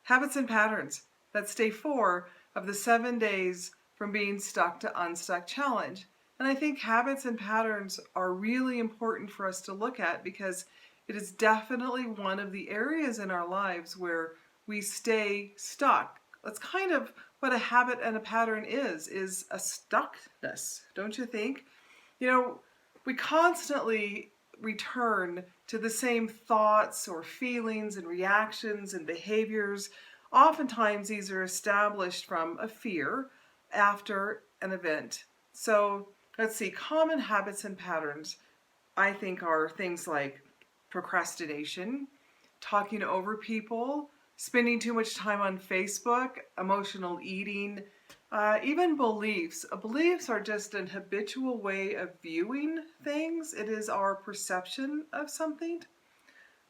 Habits and patterns. That's day 4 of the 7 days from being stuck to unstuck challenge. And I think habits and patterns are really important for us to look at because it is definitely one of the areas in our lives where we stay stuck. That's kind of what a habit and a pattern is a stuckness, don't you think? You know, we constantly return to the same thoughts or feelings and reactions and behaviors. Oftentimes, these are established from a fear after an event. So, let's see, common habits and patterns, I think, are things like procrastination, talking over people, spending too much time on Facebook, emotional eating, even beliefs. Beliefs are just an habitual way of viewing things. It is our perception of something.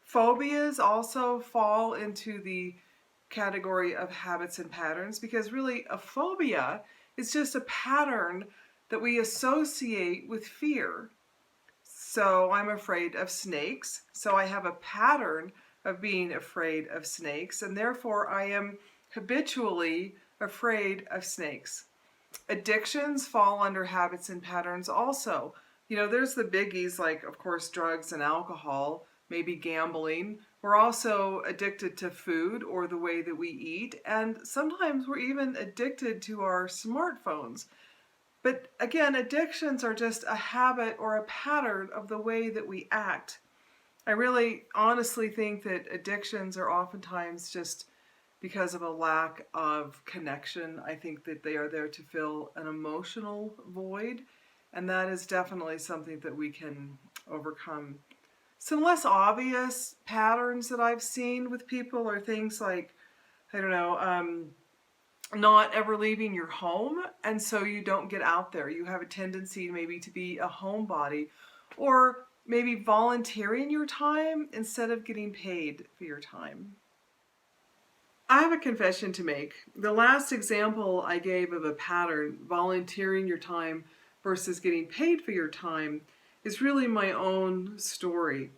Phobias also fall into the category of habits and patterns because really a phobia is just a pattern that we associate with fear. So I'm afraid of snakes. So I have a pattern of being afraid of snakes, and therefore I am habitually afraid of snakes. Addictions fall under habits and patterns also. You know, there's the biggies like, of course, drugs and alcohol, maybe gambling. We're also addicted to food or the way that we eat, and sometimes we're even addicted to our smartphones. But again, addictions are just a habit or a pattern of the way that we act. I really honestly think that addictions are oftentimes just because of a lack of connection. I think that they are there to fill an emotional void, and that is definitely something that we can overcome. Some less obvious patterns that I've seen with people are things like, I don't know, not ever leaving your home, and so you don't get out there. You have a tendency maybe to be a homebody, or maybe volunteering your time instead of getting paid for your time. I have a confession to make. The last example I gave of a pattern, volunteering your time versus getting paid for your time, is really my own story.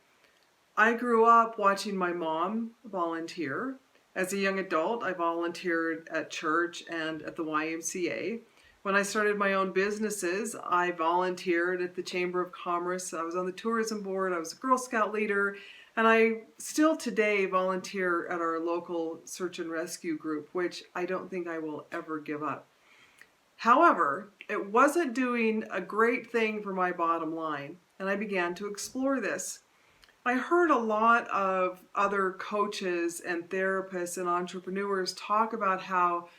I grew up watching my mom volunteer. As a young adult, I volunteered at church and at the YMCA. When I started my own businesses, I volunteered at the Chamber of Commerce. I was on the tourism board, I was a Girl Scout leader, and I still today volunteer at our local search and rescue group, which I don't think I will ever give up. However, it wasn't doing a great thing for my bottom line, and I began to explore this. I heard a lot of other coaches and therapists and entrepreneurs talk about how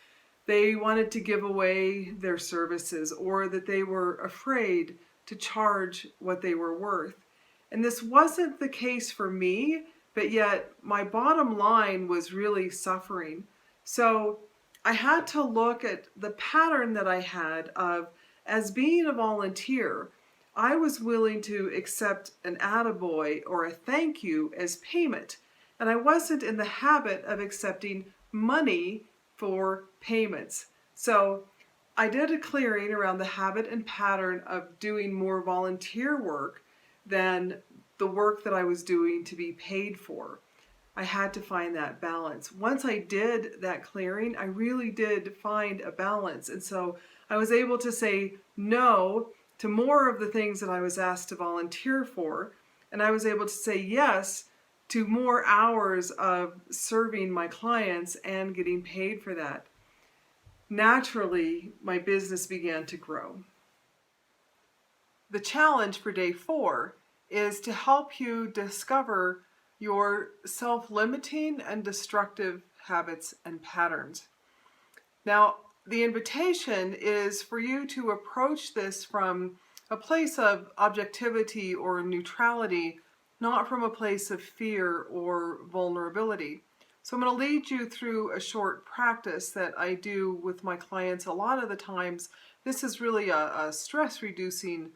they wanted to give away their services or that they were afraid to charge what they were worth. And this wasn't the case for me, but yet my bottom line was really suffering. So I had to look at the pattern that I had of, as being a volunteer, I was willing to accept an attaboy or a thank you as payment. And I wasn't in the habit of accepting money for payments. So I did a clearing around the habit and pattern of doing more volunteer work than the work that I was doing to be paid for. I had to find that balance. Once I did that clearing, I really did find a balance. And so I was able to say no to more of the things that I was asked to volunteer for. And I was able to say yes to more hours of serving my clients and getting paid for that. Naturally, my business began to grow. The challenge for day 4 is to help you discover your self-limiting and destructive habits and patterns. Now, the invitation is for you to approach this from a place of objectivity or neutrality, not from a place of fear or vulnerability. So I'm going to lead you through a short practice that I do with my clients a lot of the times. This is really a stress-reducing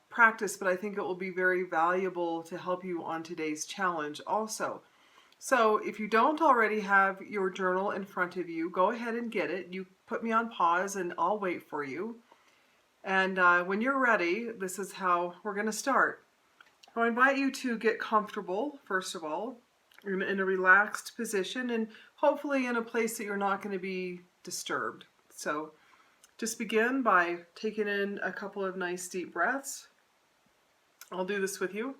practice, but I think it will be very valuable to help you on today's challenge also. So if you don't already have your journal in front of you, go ahead and get it. You put me on pause and I'll wait for you. And when you're ready, this is how we're going to start. I invite you to get comfortable, first of all. in a relaxed position, and hopefully in a place that you're not going to be disturbed. So just begin by taking in a couple of nice deep breaths. I'll do this with you.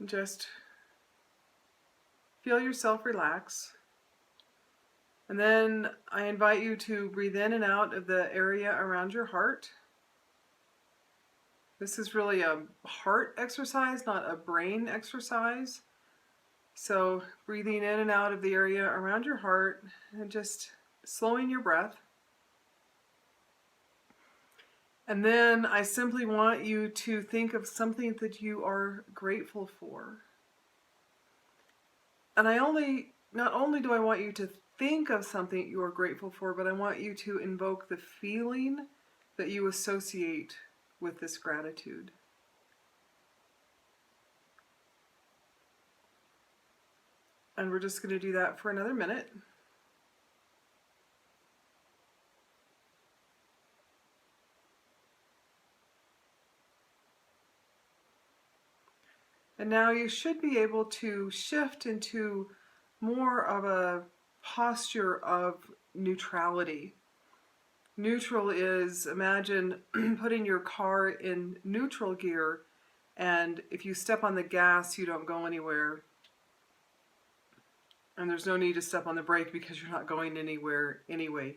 And just feel yourself relax. And then I invite you to breathe in and out of the area around your heart. This is really a heart exercise, not a brain exercise. So breathing in and out of the area around your heart and just slowing your breath. And then I simply want you to think of something that you are grateful for. And not only do I want you to think of something you are grateful for, but I want you to invoke the feeling that you associate with this gratitude. And we're just going to do that for another minute. And now you should be able to shift into more of a posture of neutrality. Neutral is, imagine putting your car in neutral gear, and if you step on the gas, you don't go anywhere. And there's no need to step on the brake because you're not going anywhere anyway.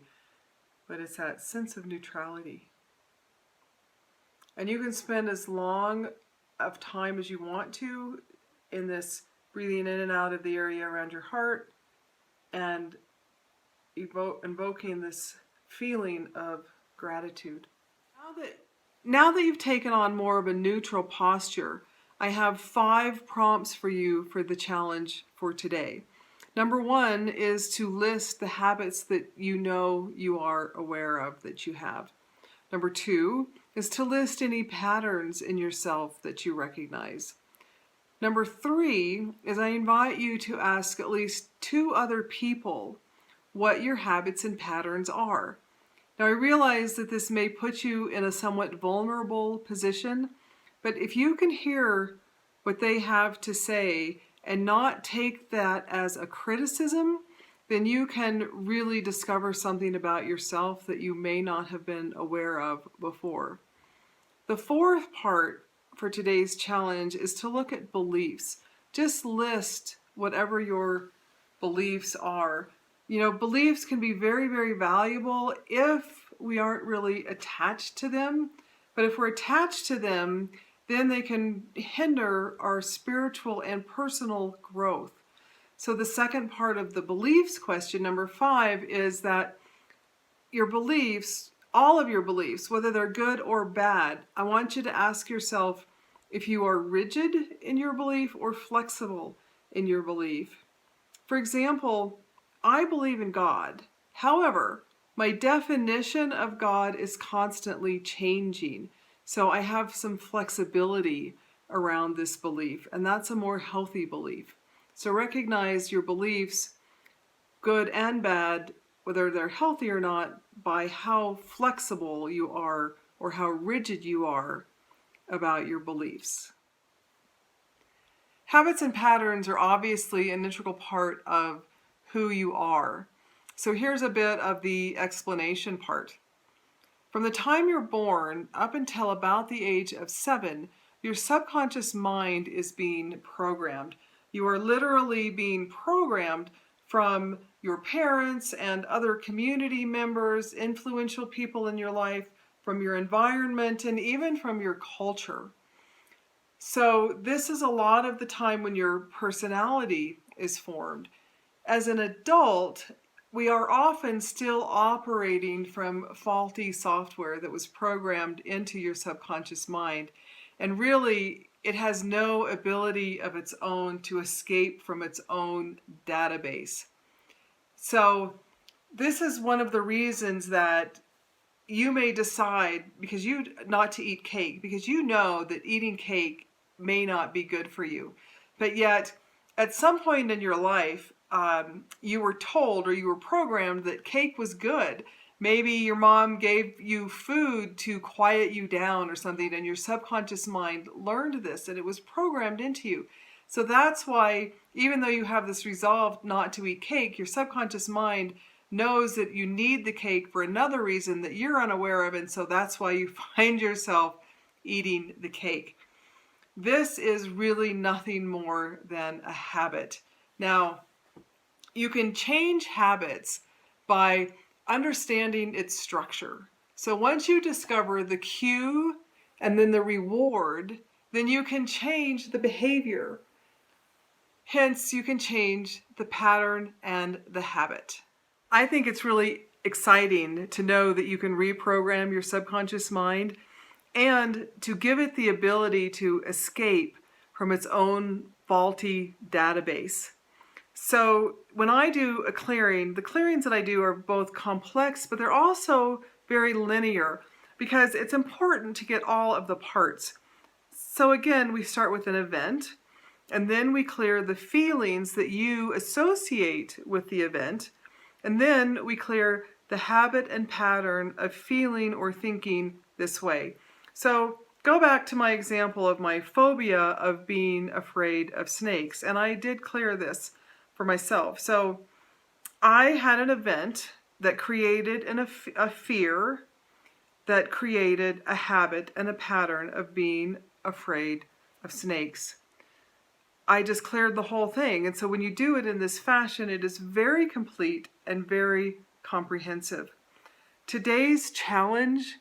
But it's that sense of neutrality. And you can spend as long of time as you want to in this breathing in and out of the area around your heart and invoking this feeling of gratitude. Now that you've taken on more of a neutral posture, I have 5 prompts for you for the challenge for today. Number 1 is to list the habits that you know you are aware of that you have. Number 2 is to list any patterns in yourself that you recognize. Number 3 is I invite you to ask at least 2 other people what your habits and patterns are. Now I realize that this may put you in a somewhat vulnerable position, but if you can hear what they have to say and not take that as a criticism, then you can really discover something about yourself that you may not have been aware of before. The 4th part for today's challenge is to look at beliefs. Just list whatever your beliefs are. You know, beliefs can be very, very valuable if we aren't really attached to them. But if we're attached to them, then they can hinder our spiritual and personal growth. So the second part of the beliefs question, number 5, is that your beliefs, all of your beliefs, whether they're good or bad, I want you to ask yourself if you are rigid in your belief or flexible in your belief. For example, I believe in God. However, my definition of God is constantly changing. So I have some flexibility around this belief, and that's a more healthy belief. So recognize your beliefs, good and bad, whether they're healthy or not, by how flexible you are or how rigid you are about your beliefs. Habits and patterns are obviously an integral part of who you are. So here's a bit of the explanation part. From the time you're born up until about the age of 7, your subconscious mind is being programmed. You are literally being programmed from your parents and other community members, influential people in your life, from your environment, and even from your culture. So this is a lot of the time when your personality is formed. As an adult, we are often still operating from faulty software that was programmed into your subconscious mind. And really, it has no ability of its own to escape from its own database. So this is one of the reasons that you may decide not to eat cake, because you know that eating cake may not be good for you. But yet, at some point in your life, you were told or you were programmed that cake was good, Maybe your mom gave you food to quiet you down or something, and your subconscious mind learned this and it was programmed into you. So that's why, even though you have this resolve not to eat cake, your subconscious mind knows that you need the cake for another reason that you're unaware of, and so that's why you find yourself eating the cake. This is really nothing more than a habit. Now, you can change habits by understanding its structure. So once you discover the cue and then the reward, then you can change the behavior. Hence, you can change the pattern and the habit. I think it's really exciting to know that you can reprogram your subconscious mind and to give it the ability to escape from its own faulty database. So when I do a clearing, the clearings that I do are both complex, but they're also very linear because it's important to get all of the parts. So again, we start with an event, and then we clear the feelings that you associate with the event, and then we clear the habit and pattern of feeling or thinking this way. So go back to my example of my phobia of being afraid of snakes, and I did clear this for myself. So I had an event that created a fear that created a habit and a pattern of being afraid of snakes. I just cleared the whole thing. And so when you do it in this fashion, it is very complete and very comprehensive. Today's challenge,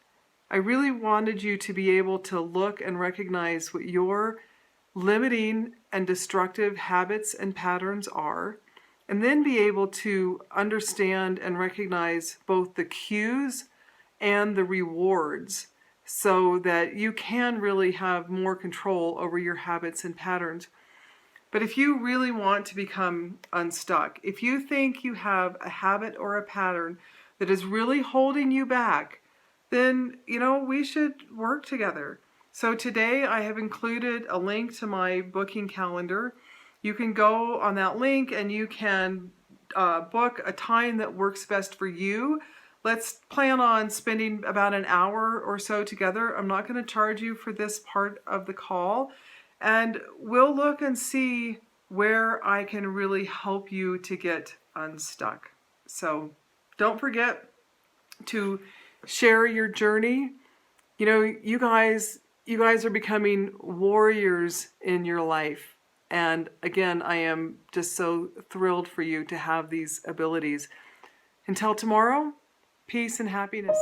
I really wanted you to be able to look and recognize what your limiting and destructive habits and patterns are, and then be able to understand and recognize both the cues and the rewards so that you can really have more control over your habits and patterns. But if you really want to become unstuck, if you think you have a habit or a pattern that is really holding you back, then, we should work together. So today I have included a link to my booking calendar. You can go on that link and you can book a time that works best for you. Let's plan on spending about an hour or so together. I'm not going to charge you for this part of the call. And we'll look and see where I can really help you to get unstuck. So don't forget to share your journey. You guys are becoming warriors in your life. And again, I am just so thrilled for you to have these abilities. Until tomorrow, peace and happiness.